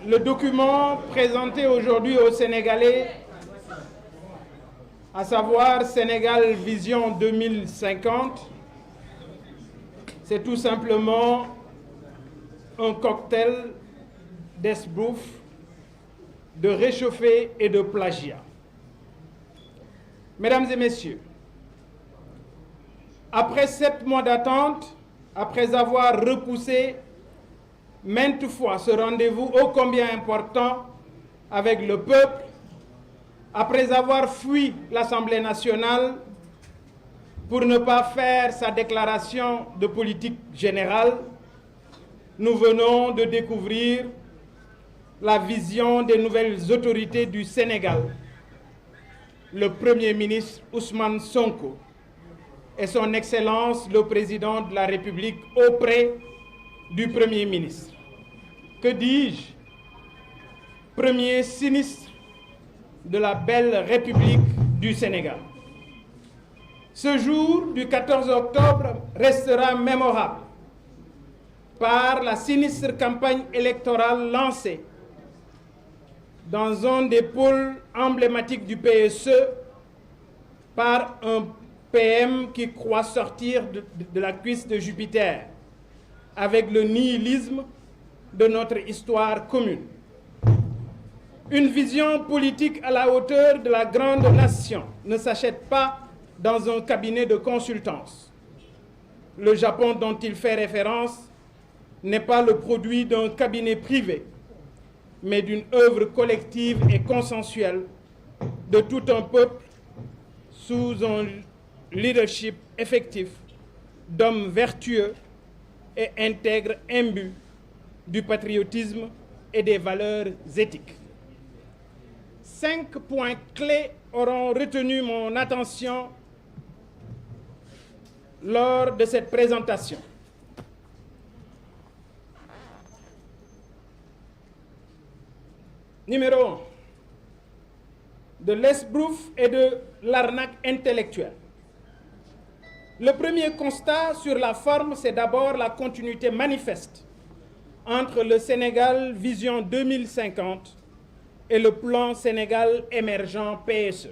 Le document présenté aujourd'hui aux Sénégalais, à savoir Sénégal Vision 2050, c'est tout simplement un cocktail d'esbrouf, de réchauffé et de plagiat. Mesdames et messieurs, après 7 mois d'attente, après avoir repoussé maintes fois ce rendez-vous ô combien important avec le peuple, après avoir fui l'Assemblée nationale pour ne pas faire sa déclaration de politique générale, nous venons de découvrir la vision des nouvelles autorités du Sénégal, le Premier ministre Ousmane Sonko et son Excellence le Président de la République auprès du Premier ministre. Que dis-je? Premier sinistre de la belle République du Sénégal. Ce jour du 14 octobre restera mémorable par la sinistre campagne électorale lancée dans un des pôles emblématiques du PSE par un PM qui croit sortir de la cuisse de Jupiter avec le nihilisme de notre histoire commune. Une vision politique à la hauteur de la grande nation ne s'achète pas dans un cabinet de consultance. Le Japon dont il fait référence n'est pas le produit d'un cabinet privé, mais d'une œuvre collective et consensuelle de tout un peuple sous un leadership effectif d'hommes vertueux et intègres imbus du patriotisme et des valeurs éthiques. 5 points clés auront retenu mon attention lors de cette présentation. Numéro 1, de l'esbrouf et de l'arnaque intellectuelle. Le premier constat sur la forme, c'est d'abord la continuité manifeste entre le Sénégal Vision 2050 et le plan Sénégal émergent PSE.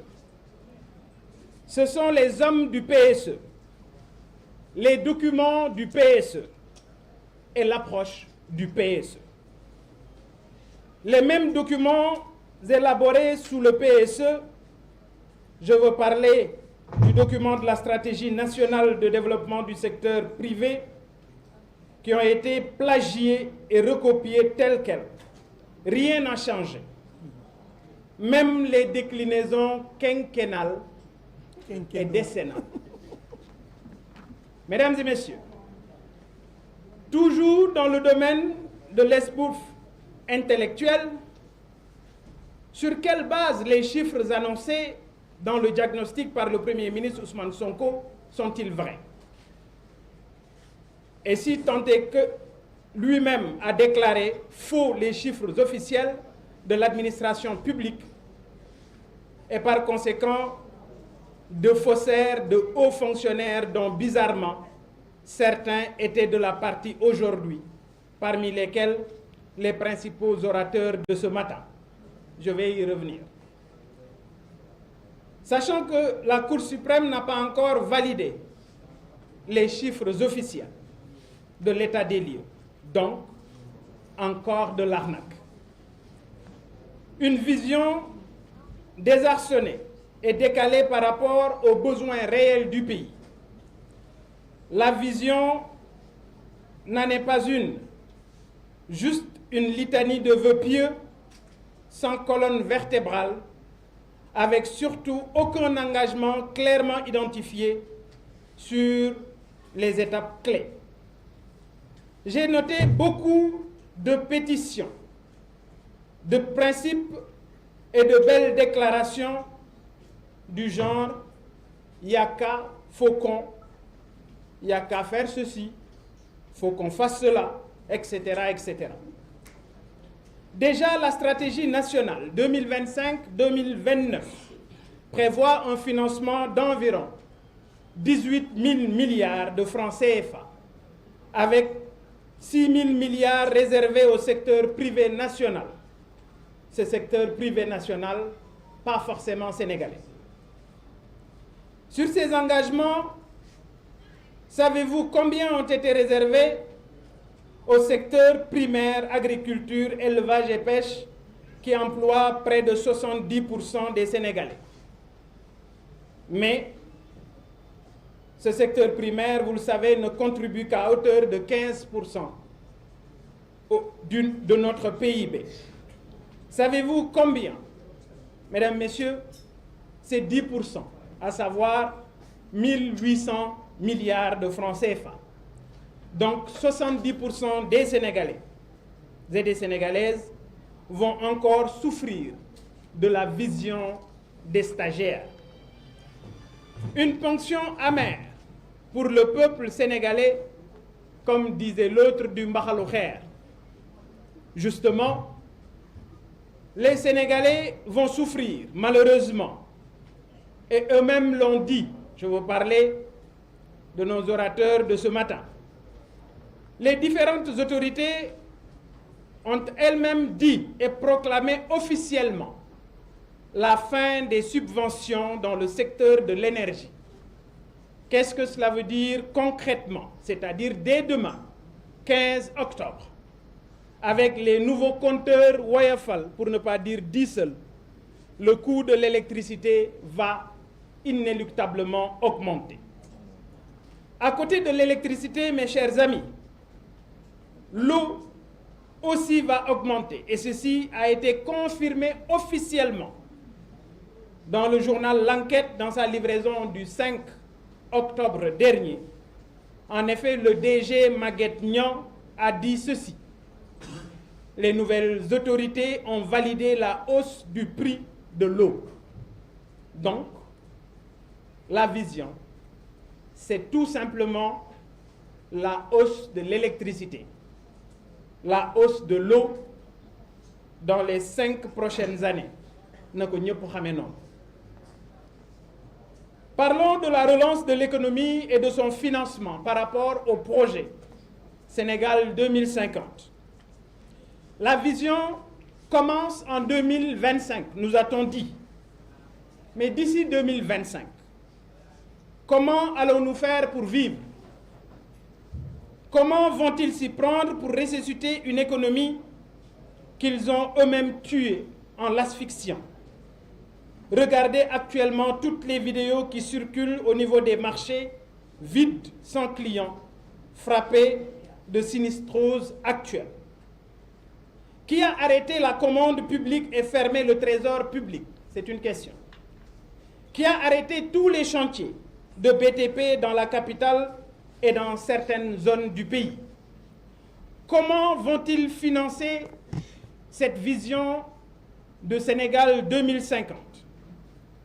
Ce sont les hommes du PSE, les documents du PSE et l'approche du PSE. Les mêmes documents élaborés sous le PSE, je veux parler du document de la stratégie nationale de développement du secteur privé, qui ont été plagiés et recopiés tels quels. Rien n'a changé. Même les déclinaisons quinquennales et décennales. Mesdames et messieurs, toujours dans le domaine de l'esbrouf intellectuel, sur quelle base les chiffres annoncés dans le diagnostic par le Premier ministre Ousmane Sonko sont-ils vrais? Et si tant est que lui-même a déclaré faux les chiffres officiels de l'administration publique et par conséquent de faussaires, de hauts fonctionnaires dont bizarrement certains étaient de la partie aujourd'hui, parmi lesquels les principaux orateurs de ce matin. Je vais y revenir. Sachant que la Cour suprême n'a pas encore validé les chiffres officiels de l'état des lieux, donc encore de l'arnaque. Une vision désarçonnée et décalée par rapport aux besoins réels du pays. La vision n'en est pas une, juste une litanie de vœux pieux sans colonne vertébrale, avec surtout aucun engagement clairement identifié sur les étapes clés. J'ai noté beaucoup de pétitions, de principes et de belles déclarations du genre « il n'y a qu'à, faut qu'on, il n'y a qu'à faire ceci, faut qu'on fasse cela », etc., etc. Déjà, la stratégie nationale 2025-2029 prévoit un financement d'environ 18 000 milliards de francs CFA, avec 6 000 milliards réservés au secteur privé national ce secteur privé national, pas forcément sénégalais. Sur ces engagements, savez-vous combien ont été réservés au secteur primaire, agriculture, élevage et pêche, qui emploie près de 70% des Sénégalais? Mais ce secteur primaire, vous le savez, ne contribue qu'à hauteur de 15% de notre PIB. Savez-vous combien? Mesdames, Messieurs, c'est 10%, à savoir 1800 milliards de francs CFA. Donc 70% des Sénégalais et des Sénégalaises vont encore souffrir de la vision des stagiaires. Une ponction amère pour le peuple sénégalais, comme disait l'autre du Mbaxalu Xeer. Justement, les Sénégalais vont souffrir, malheureusement. Et eux-mêmes l'ont dit. Je veux parler de nos orateurs de ce matin. Les différentes autorités ont elles-mêmes dit et proclamé officiellement la fin des subventions dans le secteur de l'énergie. Qu'est-ce que cela veut dire concrètement? C'est-à-dire dès demain, 15 octobre, avec les nouveaux compteurs Woyofal, pour ne pas dire diesel, le coût de l'électricité va inéluctablement augmenter. À côté de l'électricité, mes chers amis, l'eau aussi va augmenter. Et ceci a été confirmé officiellement dans le journal L'Enquête, dans sa livraison du 5 octobre dernier. En effet, le DG Maguette Niang a dit ceci. Les nouvelles autorités ont validé la hausse du prix de l'eau. Donc, la vision, c'est tout simplement la hausse de l'électricité, la hausse de l'eau dans les 5 prochaines années. Parlons de la relance de l'économie et de son financement par rapport au projet Sénégal 2050. La vision commence en 2025, nous a-t-on dit. Mais d'ici 2025, comment allons-nous faire pour vivre? Comment vont-ils s'y prendre pour ressusciter une économie qu'ils ont eux-mêmes tuée en l'asphyxiant? Regardez actuellement toutes les vidéos qui circulent au niveau des marchés, vides, sans clients, frappés de sinistrose actuelle. Qui a arrêté la commande publique et fermé le trésor public? C'est une question. Qui a arrêté tous les chantiers de BTP dans la capitale et dans certaines zones du pays? Comment vont-ils financer cette vision de Sénégal 2050?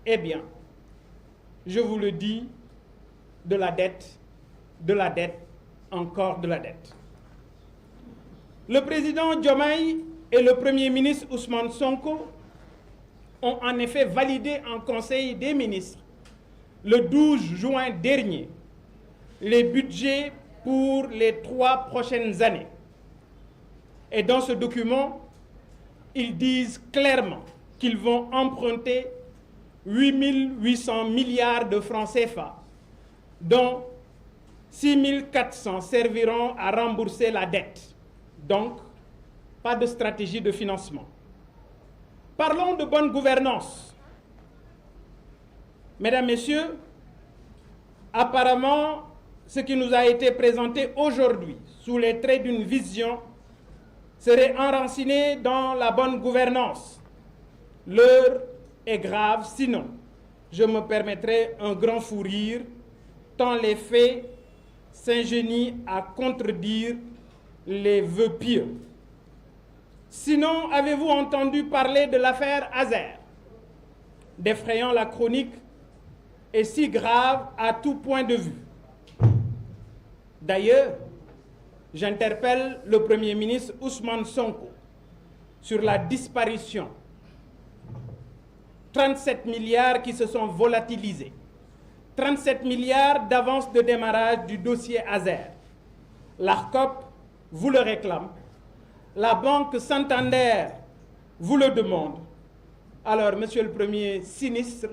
Eh bien, je vous le dis, de la dette, encore de la dette. Le président Diomaye et le Premier ministre Ousmane Sonko ont en effet validé en Conseil des ministres le 12 juin dernier les budgets pour les 3 prochaines années. Et dans ce document, ils disent clairement qu'ils vont emprunter 8 800 milliards de francs CFA, dont 6 400 serviront à rembourser la dette. Donc, pas de stratégie de financement. Parlons de bonne gouvernance. Mesdames, Messieurs, apparemment, ce qui nous a été présenté aujourd'hui, sous les traits d'une vision, serait enraciné dans la bonne gouvernance. L'heure est grave, sinon, je me permettrai un grand fou rire, tant les faits s'ingénient à contredire les vœux pieux. Sinon, avez-vous entendu parler de l'affaire Azer, d'effrayant la chronique et si grave à tout point de vue? D'ailleurs, j'interpelle le Premier ministre Ousmane Sonko sur la disparition. 37 milliards qui se sont volatilisés. 37 milliards d'avance de démarrage du dossier Azer. L'ARCOP vous le réclame. La banque Santander vous le demande. Alors, Monsieur le Premier sinistre,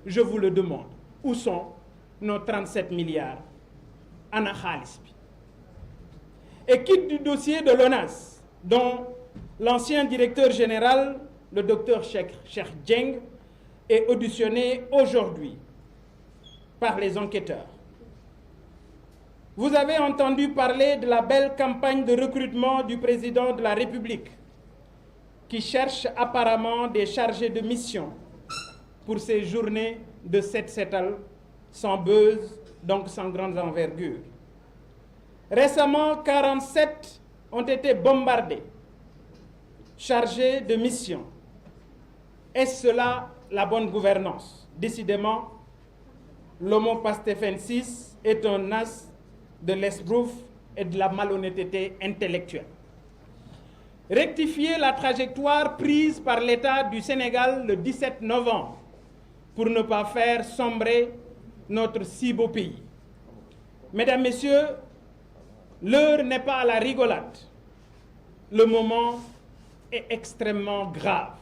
je vous le demande. Où sont nos 37 milliards? Ana xaalis bi. Et quitte du dossier de l'ONAS, dont l'ancien directeur général, le docteur Cheikh Dieng, est auditionné aujourd'hui par les enquêteurs. Vous avez entendu parler de la belle campagne de recrutement du président de la République, qui cherche apparemment des chargés de mission pour ces journées de set-setal sans buzz, donc sans grande envergure. Récemment, 47 ont été bombardés, chargés de mission. Est-ce cela la bonne gouvernance? Décidément, l'homo pastefensis est un as de l'esbrouf et de la malhonnêteté intellectuelle. Rectifier la trajectoire prise par l'État du Sénégal le 17 novembre pour ne pas faire sombrer notre si beau pays. Mesdames, Messieurs, l'heure n'est pas à la rigolade. Le moment est extrêmement grave.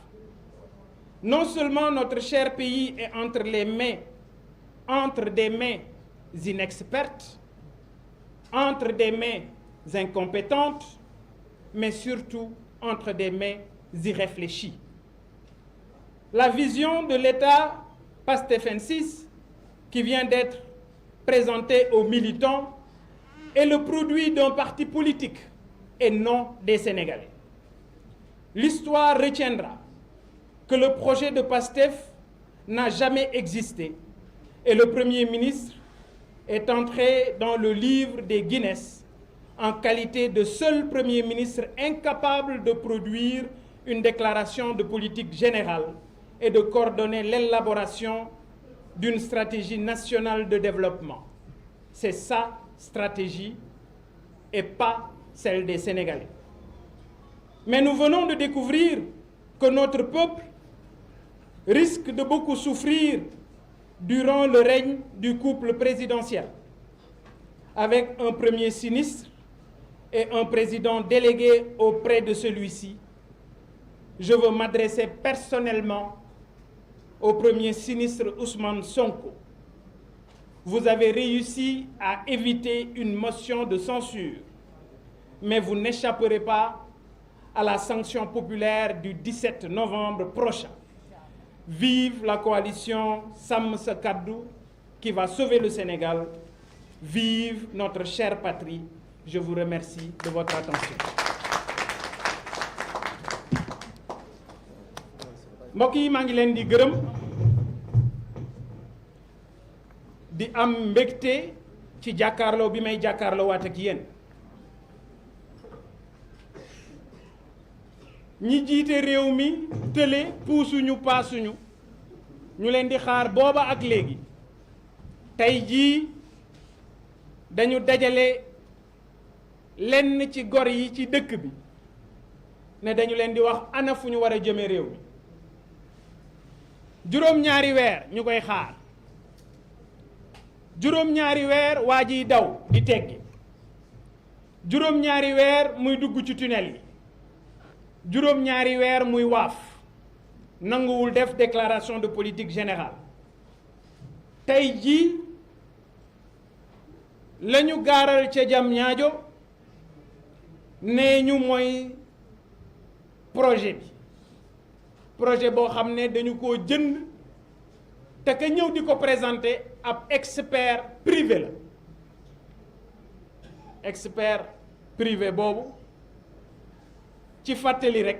Non seulement notre cher pays est entre des mains inexpertes, entre des mains incompétentes, mais surtout entre des mains irréfléchies. La vision de l'État pastefensis qui vient d'être présentée aux militants est le produit d'un parti politique et non des Sénégalais. L'histoire retiendra que le projet de PASTEF n'a jamais existé et le Premier ministre est entré dans le livre des Guinness en qualité de seul Premier ministre incapable de produire une déclaration de politique générale et de coordonner l'élaboration d'une stratégie nationale de développement. C'est sa stratégie et pas celle des Sénégalais. Mais nous venons de découvrir que notre peuple risque de beaucoup souffrir durant le règne du couple présidentiel, avec un premier sinistre et un président délégué auprès de celui-ci. Je veux m'adresser personnellement au premier sinistre Ousmane Sonko. Vous avez réussi à éviter une motion de censure, mais vous n'échapperez pas à la sanction populaire du 17 novembre prochain. Vive la coalition Sàmm Sa Kàddu qui va sauver le Sénégal. Vive notre chère patrie. Je vous remercie de votre attention. Mbokk yi maa ngi leen di gërëm di am mbégte ci jàkkaarloo bi may jàkkaarloo waat ak yéen. ñi jiite réew mi tële puusuñu paasuñu ñu leen di xaar booba ak léegi tey jii dañu dajale lenn ci gor yi ci dëkk bi ne dañu leen di wax ana fu ñu war a jëme réew mi juróom-ñaari weer ñu koy xaar juróom-ñaari weer waa jiy daw di teggi juróom-ñaari weer muy dugg ci tunnel yi juróom-ñaari weer muy waaf nanguwul def déclaration de politique générale tey jii la ñu gaaral ca Diamniadio nee ñu mooy projet boo xam ne dañu ko jënd te ka ñëw di ko présenter ab expert privé la expert privé boobu ci fàttali rek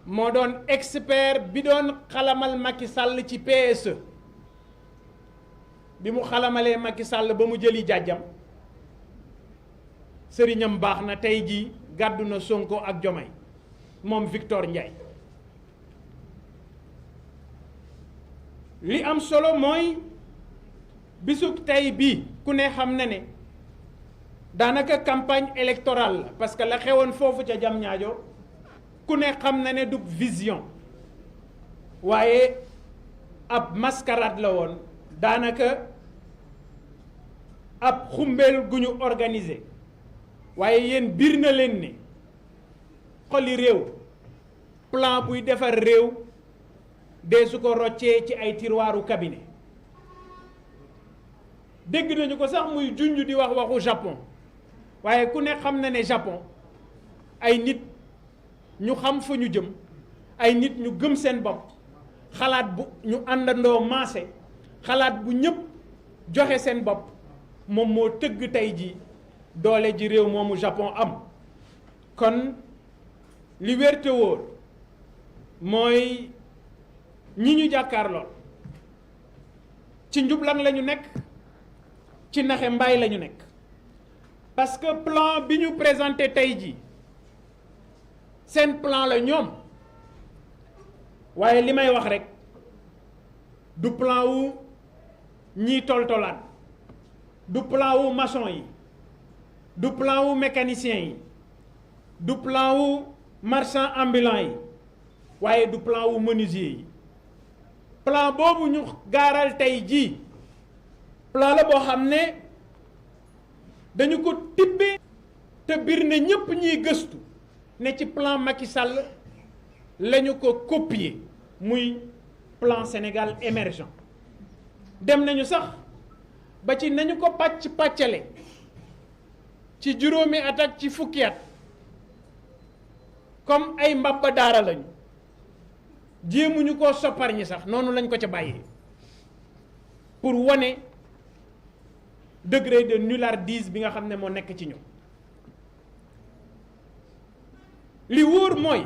moo doon expert bi doon xalamal Macky Sall ci PSE bi mu xalamalee Macky Sall ba mu jëli jàjjam sëriñam baax na tey jii gàddu na Sonko ak Diomaye moom Victor Ndiaye li am solo mooy bisub tey bii ku ne xam na ne daanaka campagne électorale la parce que la xewoon foofu ca Diamniadio ku ne xam na ne du vision waaye ab mascarade la woon daanaka ab xumbeel gu ñu organisé waaye yéen biir na leen ne xoli réew plan buy defar réew dee su ko roccee ci ay tiroiru cabinet dégg nañu ko sax muy junj di wax waxu Japon waaye ku ne xam na ne Japon ay nit ñu xam fa ñu jëm ay nit ñu gëm seen bopp xalaat bu ñu àndandoo maase xalaat bu ñëpp joxe seen bopp moom moo tëgg tey ji doole ji réew moomu Japon am kon li wér te wóor mooy ñi ñu jàkkaarloo ci njublan la ñu nekk ci naxe mbaay la ñu nekk parce que plan bi ñu présenté tey ji seen plan la ñoom waaye li may wax rek du plan wu ñiy toltolaat du plan wu maçon yi du plan wu mécanicien yi du plan wu marchand ambulant yi waaye du plan wu menuisier yi plan boobu ñu gaaral tey jii plan la boo xam ne dañu ko tibbee te biir ne ñépp ñiy gëstu ne ci plan Macky Sall lañu ko copier muy plan Sénégal émergent dem nañu sax ba ci nañu ko pàccale ci juróomi at ak ci fukki at comme ay mbabba daara lañu jéemuñu koo soppar ñi sax noonu lañ ko ca bàyyee pour wane degré de nullardise bi nga xam ne moo nekk ci ñoom li wóor mooy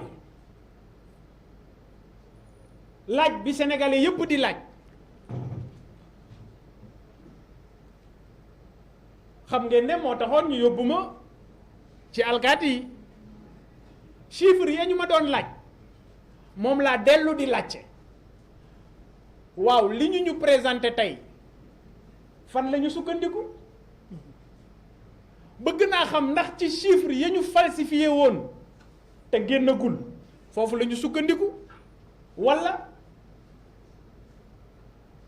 laaj bi sénégalais yépp di laaj xam ngeen ne moo taxoon ñu yóbbu ma ci alkaati yi chiffres ya ñu ma doon laaj moom laa dellu di laajte waaw li ñu présenté tey fan la ñu sukkandiku bëgg naa xam ndax ci chiffres ya ñu falsifié woon te génnagul foofu la ñu sukkandiku walla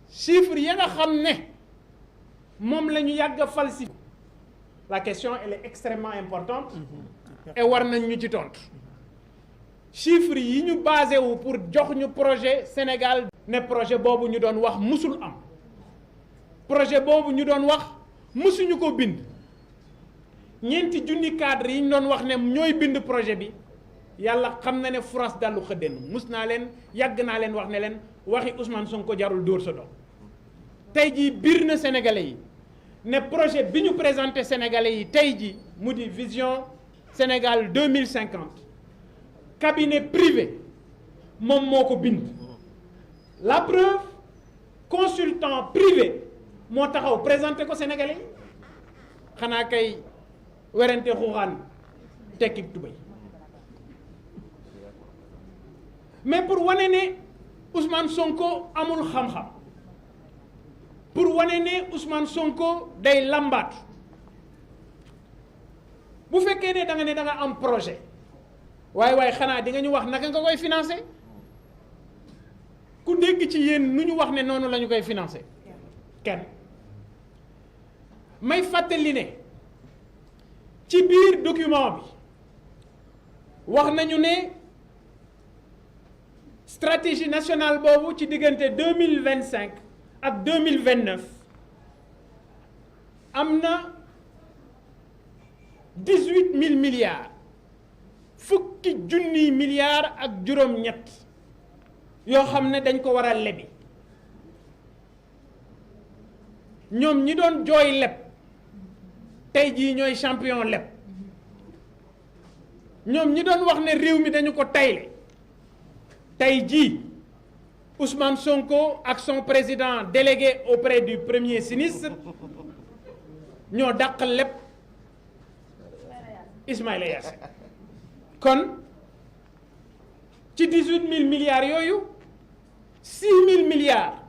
chiffres ya nga xam ne moom la ñu yàgg a falsifié. La question elle est extrêmement importante et war nañ ñu ci tontu chiffres yi ñu basé wu pour jox ñu projet Sénégal ne projet boobu ñu doon wax musul am projet boobu ñu doon wax musuñu ko bind ñeenti junni cadre yi ñu doon wax ne ñooy bind projet bi yàlla xam na ne France dallu xëddeen mus naa leen yàgg naa leen wax ne leen waxi Ousmane Sonko jarul dóor sa doom tey jii biir na Sénégalais yi ne projet bi ñu présenté Sénégalais yi tey jii mu di vision Sénégal 2050 cabinet privé moom moo ko bind la preuve consultant privé moo taxaw présenté ko Sénégalais yi xanaa kay werante xuuxaan tekki tubéy mais pour wane ne Ousmane Sonko amul xam-xam pour wane ne Ousmane Sonko day lambaatu bu fekkee ne da nga am projet waaye xanaa di nga ñu wax naka nga koy financer ku dégg ci yéen nu ñu wax ne noonu la ñu koy financer kenn may fàttali ne ci biir document bi wax nañu ne stratégie nationale boobu ci diggante 2025 ak 2029 am na 18 000 milliards fukki junniy milliards ak juróom-ñett yoo xam ne dañ ko war a lebi ñoom ñi doon jooy leb tey jii ñooy champion leb ñoom ñi doon wax ne réew mi dañu ko tayle tey jii Ousmane Sonko ak son président délégué auprès du premier ministre ñoo dàq leb Ismaïla Yassine kon ci 18 000 milliards yooyu 6 000 milliards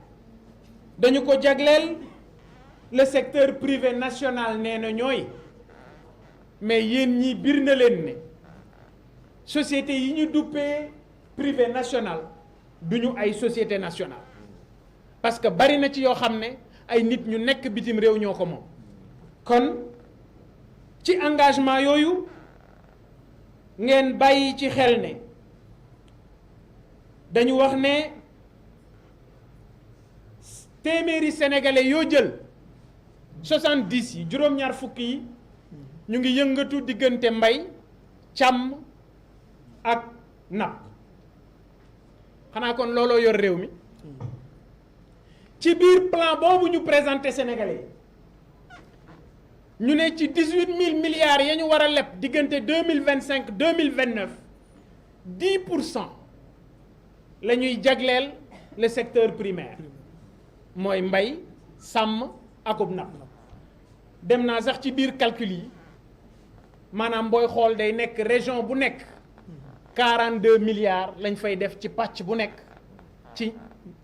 dañu ko jagleel le secteur privé national nee na ñooy mais yéen ñi biir na leen ne société yi ñu duppee privé national duñu ay société nationale parce que bari na ci yoo xam ne ay nit ñu nekk bitim réew ñoo ko moom kon ci engagement yooyu ngeen bàyyi ci xel ne dañu wax ne téeméeri sénégalais yoo jël 70 yi juróom-ñaar fukk yi ñu ngi yëngatu diggante mbay càmm ak napp xanaa kon looloo yor réew mi ci biir plan boobu ñu présenté sénégalais ñu ne ci 18 000 milliards ya ñu war a leb diggante 2025 2029 10% la ñuy jagleel le secteur primaire mooy mbay sàmm akub napp dem naa sax ci biir calcul yi maanaam booy xool day nekk région bu nekk 42 milliards lañ fay def ci pàcc bu nekk ci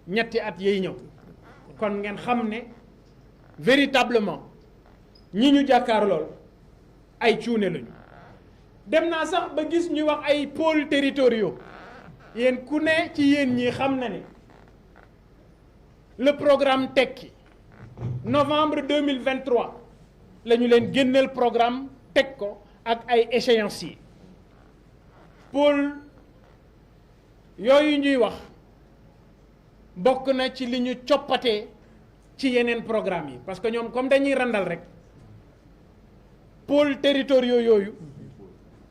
ñetti at yiy ñëw kon ngeen xam ne véritablement ñi ñu jàkkaar lool ay cuune lañu dem naa sax ba gis ñu wax ay pôles territoriaux yéen ku ne ci yéen ñi xam na ne le programme Tekki novembre 2023 la ñu leen génneel programme teg ko ak ay échéanciers pôle yooyu ñuy wax bokk na ci li ñu coppatee ci yeneen programme yi parce que ñoom comme dañuy randal rek pôles territoriaux yooyu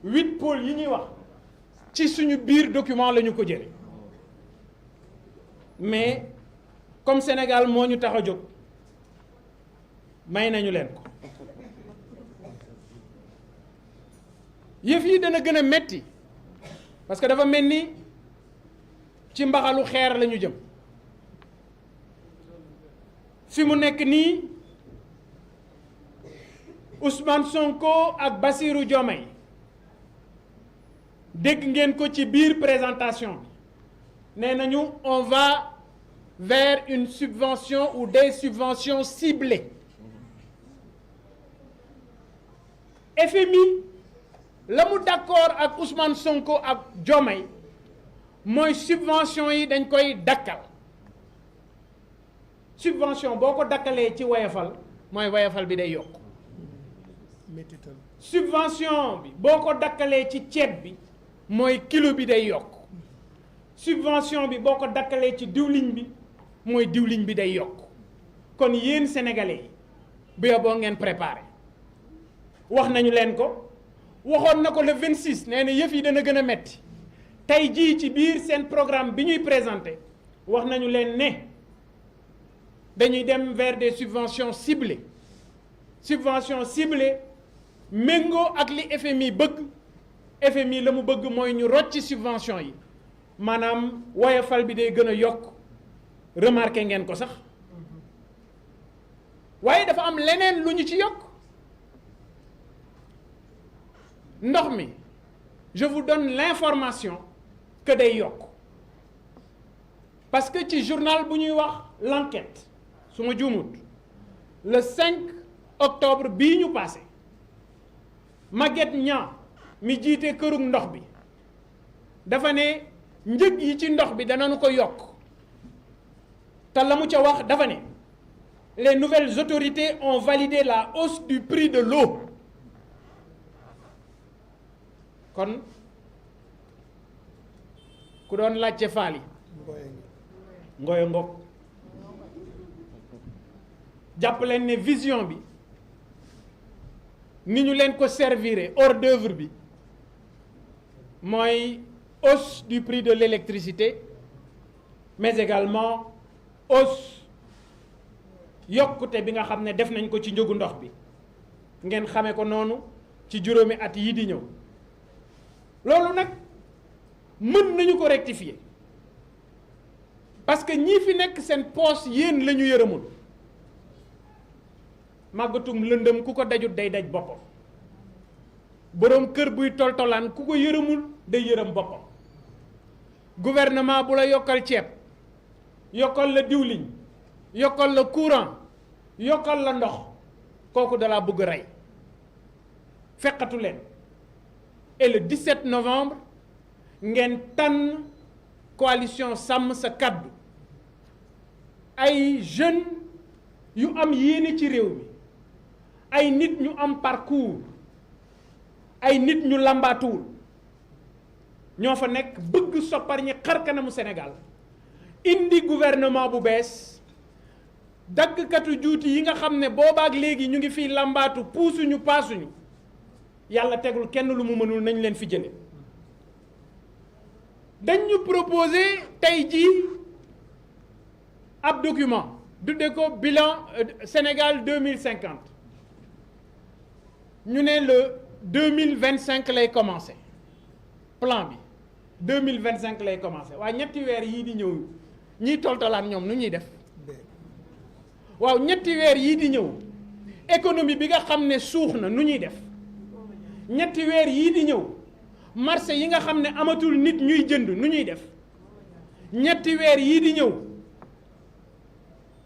8 pôles yi ñuy wax ci suñu biir document la ñu ko jële mais comme Sénégal moo ñu tax a jóg may nañu leen ko yëf yi dana gën a metti parce que dafa mel ni ci mbaxalu xeer la ñu jëm fi mu nekk nii Ousmane Sonko ak Bassirou Diomaye dégg ngeen ko ci biir présentation bi nee nañu on va vers une subvention ou des subventions ciblées FMI la mu d'accord ak Ousmane Sonko ak Diomaye mooy subvention yi dañ koy dakkal subvention boo ko dakkalee ci woyofal mooy woyofal bi day yokk subvention bi boo ko dakkalee ci ceeb bi mooy kilo bi day yokk subvention bi boo ko dakkalee ci diwliñ bi mooy diwliñ bi day yokk kon yéen sénégalais yi bu yoboo ngeen préparé wax nañu leen ko waxoon na ko le 26 nee na yëf yi dana gën a metti tey jii ci biir seen programme bi ñuy présenté wax nañu leen ne dañuy dem vers des subventions ciblées subventions ciblées méngoo ak li FMI bëgg FMI la mu bëgg mooy ñu rocc subvention yi maanaam woyofal bi day gën a yokk remarqué ngeen ko sax waaye dafa am leneen lu ñu ci yokk ndox mi je vous donne l'information que day yokk parce que ci journal bu ñuy wax l'enquête su ma juumut le 5 octobre bii ñu passé Maguette Niang mi jiite kërug ndox bi dafa ne njëg yi ci ndox bi danañu ko yokk te la mu ca wax dafa ne les nouvelles autorités ont validé la hausse du prix de l'eau kon ku doon laajte faali ngoyo ngok jàpp leen ne vision bi ni ñu leen ko servir hors d'œuvre bi mooy hausse du prix de l'électricité mais également hausse yokkute bi nga xam ne def nañ ko ci njëgu ndox bi ngeen xamee ko noonu ci juróomi at yi di ñëw loolu nag mën nañu ko rectifier parce que ñii fi nekk seen poche yéen la ñu yërëmul màggatum lëndëm ku ko dajut day daj boppam boroom kër buy toltolaan ku ko yërëmul day yërëm boppam gouvernement bu la yokkal ceeb yokkal la diwliñ yokkal la courant yokkal la ndox kooku dalaa bëgg rey fekkatu leen et le 17 novembre ngeen tànn coalition sàmm sa kàddu ay jeunes yu am yéene ci réew mi ay nit ñu am parcours ay nit ñu làmbaatuwul ñoo fa nekk bëgg soppar ñi xar kanamu Sénégal indi gouvernement bu bees daggkatu juuti yi nga xam ne boobaak léegi ñu ngi fii làmbaatu puusuñu paasuñu yàlla tegul kenn lu mu mënul nañ leen fi jële dañ ñu proposer tey jii ab document tudde ko bilan Sénégal 2050 ñu ne le 2025 lay commencer plan bi 2025 lay commencer waaye ñetti weer yii di ñëw ñiy toltolaan ñoom nu ñuy def waaw ñetti weer yii di ñëw économie bi nga xam ne suux na nu ñuy def ñetti weer yii di ñëw marché yi nga xam ne amatul nit ñuy jënd nu ñuy def ñetti weer yii di ñëw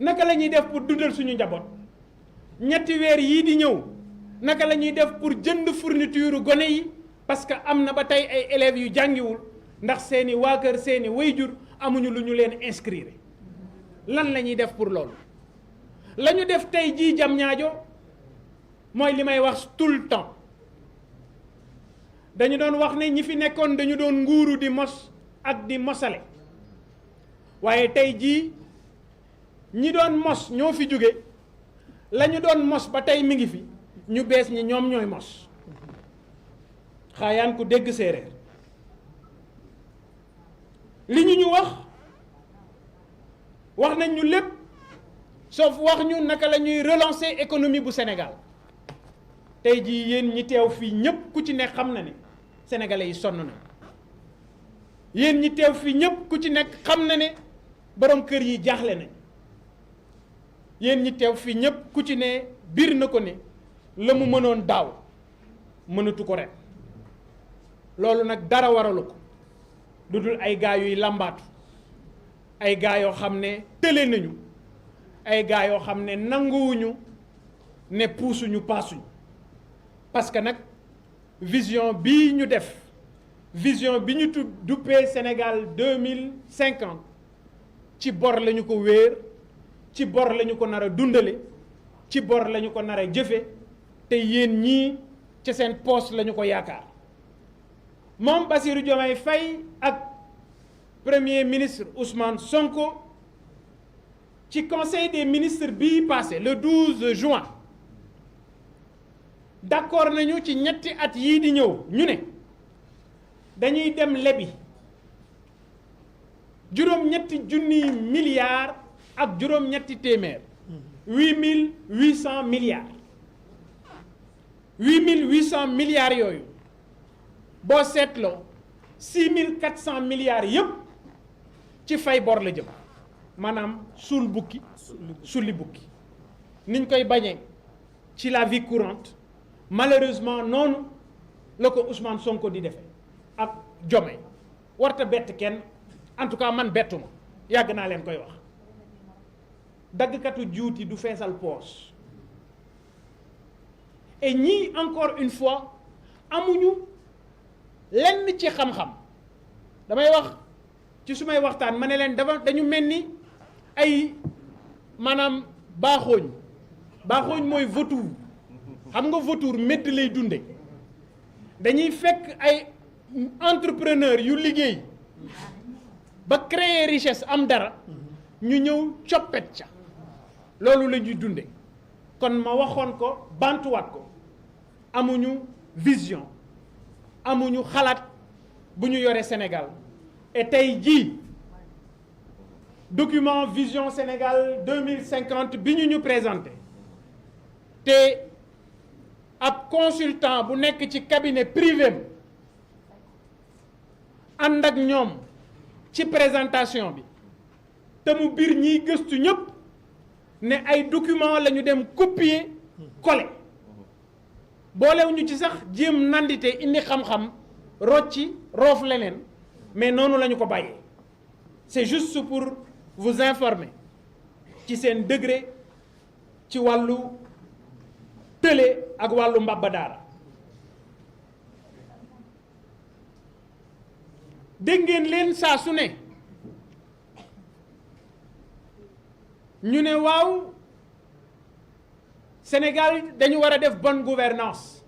naka la ñuy def pour dundal suñu njaboot ñetti weer yii di ñëw naka la ñuy def pour jënd fourniture gone yi parce que am na ba tey ay élèves yu jàngiwul ndax seeni waa kër seeni wayjur amuñu lu ñu leen inscrire lan la ñuy def pour loolu la ñu def tey jii jam ñaajo mooy li may wax tout le temps dañu doon wax ne ñi fi nekkoon dañu doon nguuru di mos ak di mosale waaye tey jii ñi doon mos ñoo fi jóge la ñu doon mos ba tey mi ngi fi ñu bees ñi ñoom ñooy mos xaayaan ku dégg séeréer li ñu wax nañ ñu lépp sauf wax ñu naka la ñuy relancer économie bu Sénégal tey jii yéen ñi teew fii ñëpp ku ci nekk xam na ne sénégalais yi sonn na yéen ñi teew fii ñëpp ku ci nekk xam na ne borom kër yi jaaxle nañ yéen ñi teew fii ñëpp ku ci ne biir na ko ne la mu mënoon daaw mënatu ko ren loolu nag dara waralu ko lu dul ay gaa yuy làmbaatu ay gaa yoo xam ne tële nañu ay gaa yoo xam ne nanguwuñu ne puusuñu paasuñu parce que nag vision bii ñu def vision bi ñu duppee Sénégal 2050 ci bor lañu ko wéer ci bor lañu ko nar a dundale ci bor lañu ko nar a jëfe te yéen ñii ci seen poste lañu ko yaakaar moom Bassirou Diomaye Faye ak premier ministre Ousmane Sonko ci conseil des ministres bii passé le 12 juin d'accord nañu ci ñetti at yii di ñëw ñu ne dañuy dem lebi juróom-ñetti junniy milliards ak juróom-ñetti téeméer 8800 milliards 8800 milliards yooyu boo seetloo 6400 milliards yëpp ci fay bor la jëm maanaam suul bukki sulli bukki niñ koy bañee ci la vie courante malheureusement noonu la ko Ousmane Sonko di defee ak Diomaye warta bett kenn en tout cas man bettuma yàgg naa leen koy wax daggkatu juuti du feesal poos et ñii encore une fois amuñu lenn ci xam-xam damay wax ci sumay waxtaan ma ne leen dañu mel ni ay maanaam baaxooñ mooy vautour xam nga vautour médd lay dunde dañuy fekk ay entrepreneur yu liggéey ba créer richesse am dara ñu ñëw coppet ca loolu la ñuy dunde kon ma waxoon ko bantuwaat ko amuñu vision amuñu xalaat bu ñu yore Sénégal et tey jii document vision Sénégal 2050 bi ñu présenté te ab consultant bu nekk ci cabinet privé ànd ak ñoom ci présentation bi te mu biir ñiy gëstu ñëpp ne ay document la ñu dem copier coller boolewuñu ci sax jéem nandite indi xam-xam rocci roof leneen mais noonu la ñu ko bàyyee c'est juste pour vous informer ci seen degré ci wàllu tële ak wàllu mbabba daara dégg ngeen leen saa su ne ñu ne waaw Sénégal dañu war a def bonne gouvernance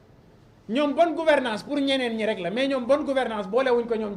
ñoom bonne gouvernance pour ñeneen ñi rek la mais ñoom bonne gouvernance boolewuñ ko ñoom